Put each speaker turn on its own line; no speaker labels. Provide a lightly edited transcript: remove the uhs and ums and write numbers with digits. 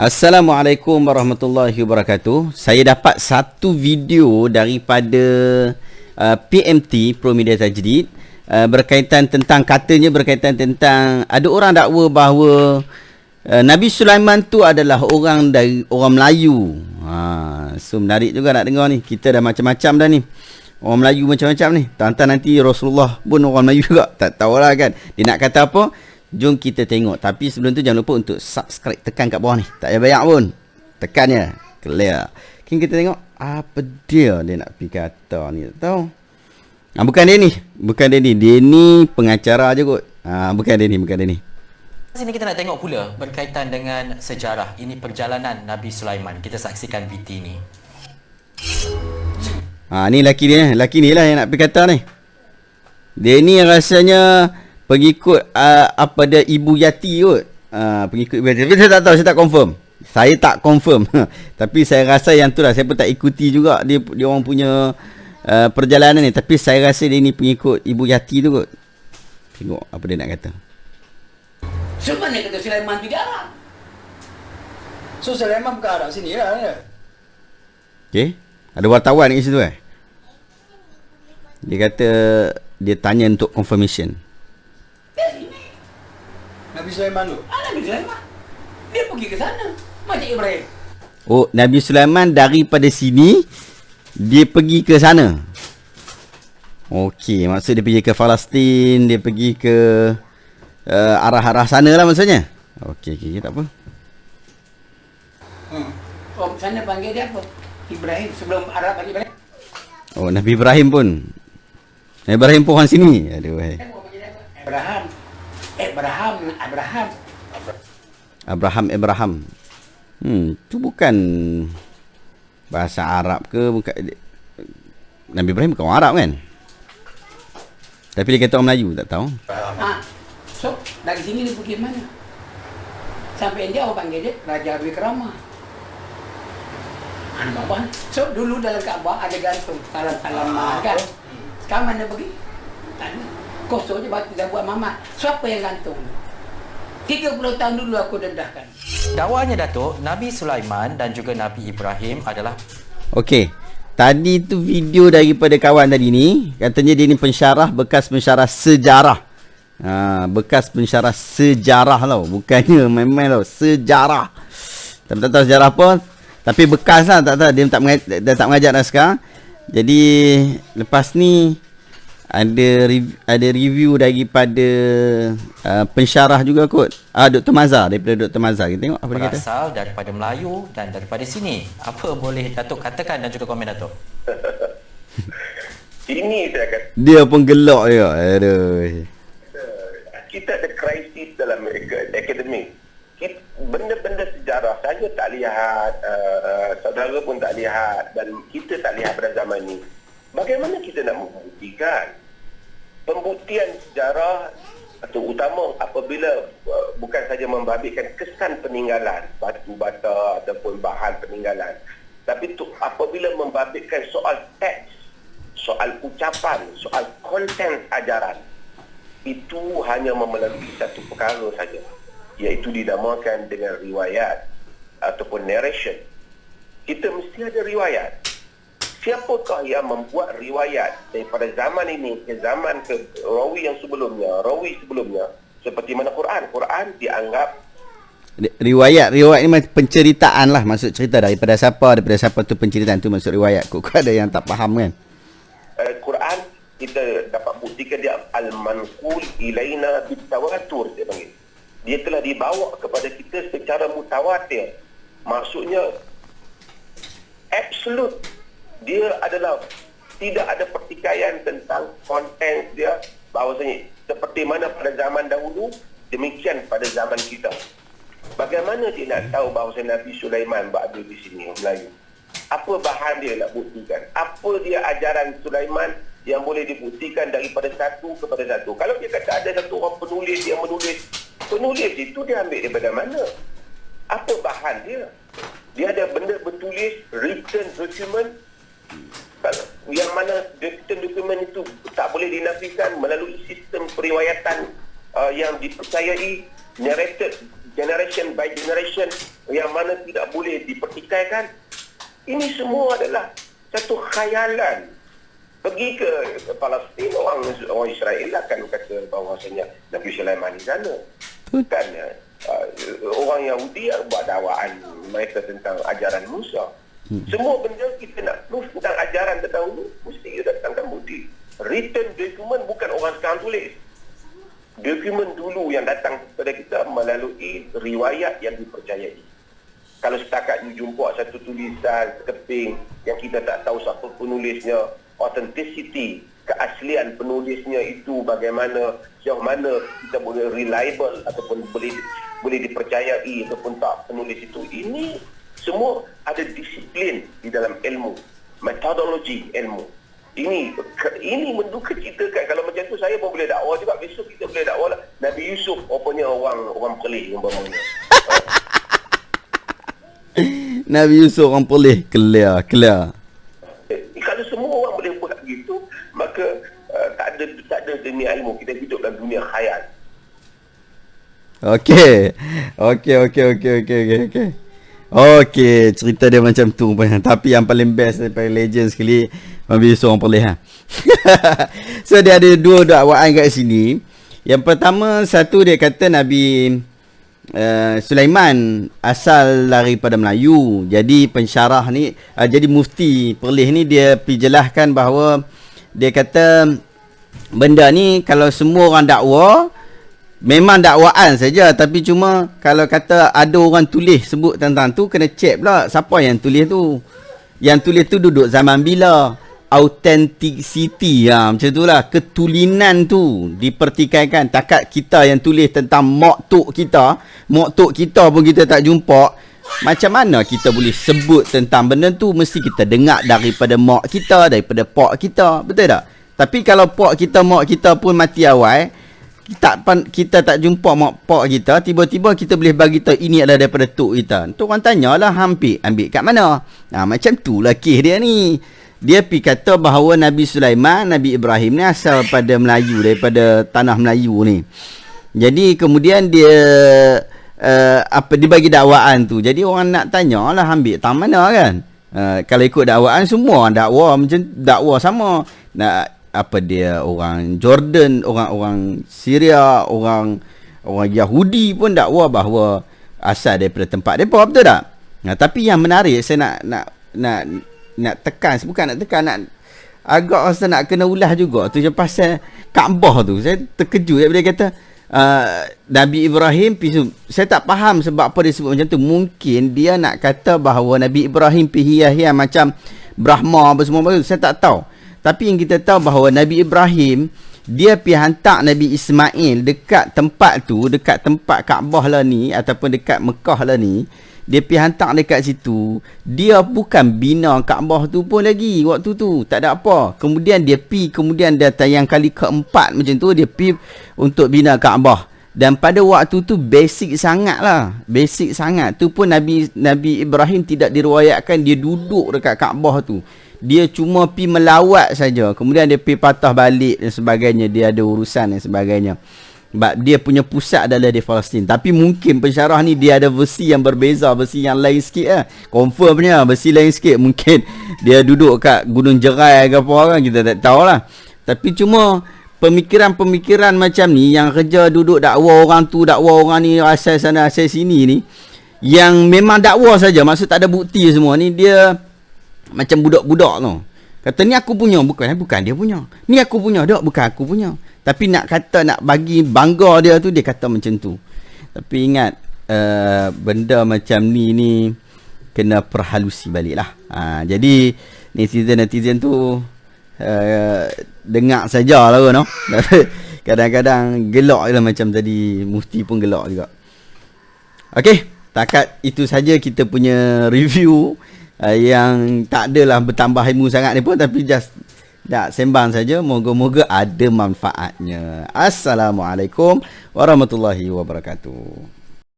Assalamualaikum warahmatullahi wabarakatuh. Saya dapat satu video daripada PMT Pro Media Tajdid katanya berkaitan tentang ada orang dakwa bahawa Nabi Sulaiman tu adalah orang Melayu. So menarik juga nak dengar ni. Kita dah macam-macam dah ni. Orang Melayu macam-macam ni. Tantang nanti Rasulullah pun orang Melayu juga. Tak tahulah kan. Dia nak kata apa? Jom kita tengok. Tapi sebelum tu jangan lupa untuk subscribe. Tekan kat bawah ni. Tak payah banyak pun. Tekan je. Clear. Kini kita tengok apa dia nak pergi kata ni. Tak tahu. Bukan dia ni. Bukan dia ni. Dia ni pengacara je kot. Bukan dia ni.
Sini kita nak tengok pula berkaitan dengan sejarah. Ini perjalanan Nabi Sulaiman. Kita saksikan VT ni.
Ni laki dia. Laki ni lah yang nak pergi kata ni. Dia ni rasanya pengikut apa dia Ibu Yati kot. Pengikut Ibu Yati. Tapi saya tak tahu, saya tak confirm. Tapi saya rasa yang tu lah. Saya pun tak ikuti juga dia orang punya perjalanan ni. Tapi saya rasa dia ni pengikut Ibu Yati tu kot. Tengok apa dia nak kata.
So mana kata Sulaiman pergi Arab? So Sulaiman bukan Arab sini lah ya?
Okay. Ada wartawan kat situ Dia kata dia tanya untuk confirmation.
Nabi Sulaiman tu? Nabi Sulaiman. Dia pergi ke sana. Macam Ibrahim.
Oh, Nabi Sulaiman daripada sini dia pergi ke sana. Okey, maksud dia pergi ke Palestin, dia pergi ke arah-arah sana lah maksudnya. Okey, tak apa.
Oh, sana panggil dia apa? Ibrahim. Sebelum Arab panggil Ibrahim. Oh,
Nabi Ibrahim pun. Nabi Ibrahim pun orang sini. Aduh. Abraham. Tu bukan bahasa Arab ke? Bukan. Nabi Ibrahim bukan orang Arab kan? Tapi dia kata orang Melayu, tak tahu.
So, dari sini dia pergi mana? Sampai dia orang panggil dia Raja Wikrama. Bawah. So, dulu dalam Kaabah ada gantung talam-talam kan? Sekarang mana pergi? Tak ada. Kosong je batu dah buat mamat. Siapa yang gantung? 30 tahun dulu aku dedahkan.
Dakwahnya Datuk, Nabi Sulaiman dan juga Nabi Ibrahim adalah...
Okey. Tadi tu video daripada kawan tadi ni. Katanya dia ni bekas pensyarah sejarah. Bekas pensyarah sejarah tau. Bukannya main-main tau. Sejarah. Tak tahu sejarah apa. Tapi bekas lah. Tak tahu. Dia tak mengajar naskah. Jadi lepas ni ada review daripada pensyarah juga kot. Dr. Mazhar, daripada Dr. Mazhar. Kita tengok apa dia kata.
Berasal daripada Melayu dan daripada sini. Apa boleh Datuk katakan dan juga komen Datuk?
Ini saya kata.
Dia pun gelak je. Aduh.
Kita ada krisis dalam akademik. Benda-benda sejarah saja tak lihat, saudara pun tak lihat dan kita tak lihat pada zaman ini. Bagaimana kita nak membuktikan? Pembuktian sejarah terutama apabila bukan saja membabitkan kesan peninggalan, batu bata ataupun bahan peninggalan, tapi apabila membabitkan soal teks, soal ucapan, soal konten ajaran, itu hanya melalui satu perkara saja, iaitu dinamakan dengan riwayat ataupun narration. Kita mesti ada riwayat. Siapakah yang membuat riwayat daripada zaman ini ke zaman ke rawi sebelumnya, seperti mana Quran dianggap
riwayat ni macam penceritaan lah, maksud cerita daripada siapa tu penceritaan tu maksud riwayat. Kok ada yang tak faham kan?
Quran kita dapat buktikan dia al-manqul ilaina bitawatur, dia panggil. Dia telah dibawa kepada kita secara mutawatir. Maksudnya absolute. Dia adalah tidak ada pertikaian tentang konten dia, bahawasanya seperti mana pada zaman dahulu, demikian pada zaman kita. Bagaimana dia nak tahu bahawasanya Nabi Sulaiman berada di sini, Melayu? Apa bahan dia nak buktikan? Apa dia ajaran Sulaiman yang boleh dibuktikan daripada satu kepada satu? Kalau dia kata ada satu orang penulis yang penulis itu dia ambil daripada mana? Apa bahan dia? Dia ada benda bertulis, written document, yang mana dokumen itu tak boleh dinafikan melalui sistem periwayatan yang dipercayai, narrated generation by generation yang mana tidak boleh dipertikaikan. Ini semua adalah satu khayalan. Pergi ke Palestin, orang Israel akan kata bahawasanya Nabi Sulaiman di sana. Bukan orang Yahudi buat dakwaan mereka tentang ajaran Musa. Semua benda kita nak proof tentang ajaran terdahulu, mesti kita datangkan bukti. Written document bukan orang sekarang tulis. Dokumen dulu yang datang kepada kita melalui riwayat yang dipercayai. Kalau setakat you jumpa satu tulisan sekeping yang kita tak tahu siapa penulisnya, authenticity, keaslian penulisnya itu bagaimana, sejauh mana kita boleh reliable ataupun boleh dipercayai ataupun tak penulis itu. Ini semua ada disiplin di dalam ilmu, metodologi ilmu. Ini menduka ceritakan. Kalau macam tu saya pun boleh dakwah juga. Besok kita boleh dakwah lah. Nabi Yusuf rupanya orang pelih umpamanya.
Nabi Yusuf orang pelih. Clear.
Kalau semua orang boleh buat begitu, maka tak ada dunia ilmu. Kita hidup dalam dunia khayal.
Okey, cerita dia macam tu. Tapi yang paling best daripada legend sekali, Nabi Yusuf orang pelih. So dia ada dua dakwaan kat sini. Yang pertama, satu dia kata Nabi Sulaiman asal daripada Melayu. Jadi pensyarah ni, jadi mufti perlih ni dia pergi jelaskan bahawa dia kata benda ni kalau semua orang dakwa memang dakwaan saja, tapi cuma kalau kata ada orang tulis sebut tentang tu, kena check pula siapa yang tulis tu. Yang tulis tu duduk zaman bila, authenticity macam tu lah, ketulinan tu dipertikaikan. Takat kita yang tulis tentang mak tok kita pun kita tak jumpa, macam mana kita boleh sebut tentang benda tu? Mesti kita dengar daripada mak kita, daripada pak kita, betul tak? Tapi kalau pak kita, mak kita pun mati awal, kita tak jumpa mak pak kita, tiba-tiba kita boleh bagi tahu ini adalah daripada tok kita. Tu orang tanyalah, ambil kat mana? Macam tu lah kes dia ni. Dia pergi kata bahawa Nabi Sulaiman, Nabi Ibrahim ni asal pada Melayu, daripada tanah Melayu ni. Jadi kemudian dia dia bagi dakwaan tu. Jadi orang nak tanya lah, ambil tang mana kan? Kalau ikut dakwaan, semua orang dakwa macam dakwa sama. Dia orang Jordan, orang Syria, orang Yahudi pun dakwa bahawa asal daripada tempat depa, betul tak? Tapi yang menarik saya nak tekan, bukan nak tekan, agak rasa nak kena ulas juga tu je pasal Kaabah tu. Saya terkejut bila dia kata Nabi Ibrahim, saya tak faham sebab apa dia sebut macam tu. Mungkin dia nak kata bahawa Nabi Ibrahim hias-hias macam Brahma apa semua, saya tak tahu. Tapi yang kita tahu bahawa Nabi Ibrahim dia pergi hantar Nabi Ismail dekat tempat tu, dekat tempat Kaabah lah ni, ataupun dekat Mekah lah ni. Dia pergi hantar dekat situ. Dia bukan bina Kaabah tu pun lagi waktu tu, tak ada apa. Kemudian dia pergi, kemudian dia yang kali keempat macam tu, dia pergi untuk bina Kaabah. Dan pada waktu tu basic sangat lah, basic sangat. Tu pun Nabi Ibrahim tidak diriwayatkan dia duduk dekat Kaabah tu. Dia cuma pergi melawat saja. Kemudian dia pergi patah balik dan sebagainya. Dia ada urusan dan sebagainya. Sebab dia punya pusat adalah di Palestin. Tapi mungkin pensyarah ni dia ada versi yang berbeza, versi yang lain sikit lah. Confirmnya versi lain sikit. Mungkin dia duduk kat Gunung Jerai ke apa kan, kita tak tahulah. Tapi cuma pemikiran-pemikiran macam ni, yang kerja duduk dakwa orang tu, dakwa orang ni, asal sana asal sini ni, yang memang dakwa saja, maksud tak ada bukti semua ni, dia macam budak-budak tu. Kata ni aku punya, bukan dia punya. Ni aku punya, tak, bukan aku punya. Tapi nak kata, nak bagi bangga dia tu, dia kata macam tu. Tapi ingat, benda macam ni kena perhalusi balik lah. Jadi netizen tu dengar sajalah no. Kadang-kadang gelak je lah, macam tadi Mufti pun gelak juga. Okey, takat itu saja kita punya review yang tak adalah bertambah ilmu sangat ni pun, tapi just nak sembang saja. Moga-moga ada manfaatnya. Assalamualaikum warahmatullahi wabarakatuh.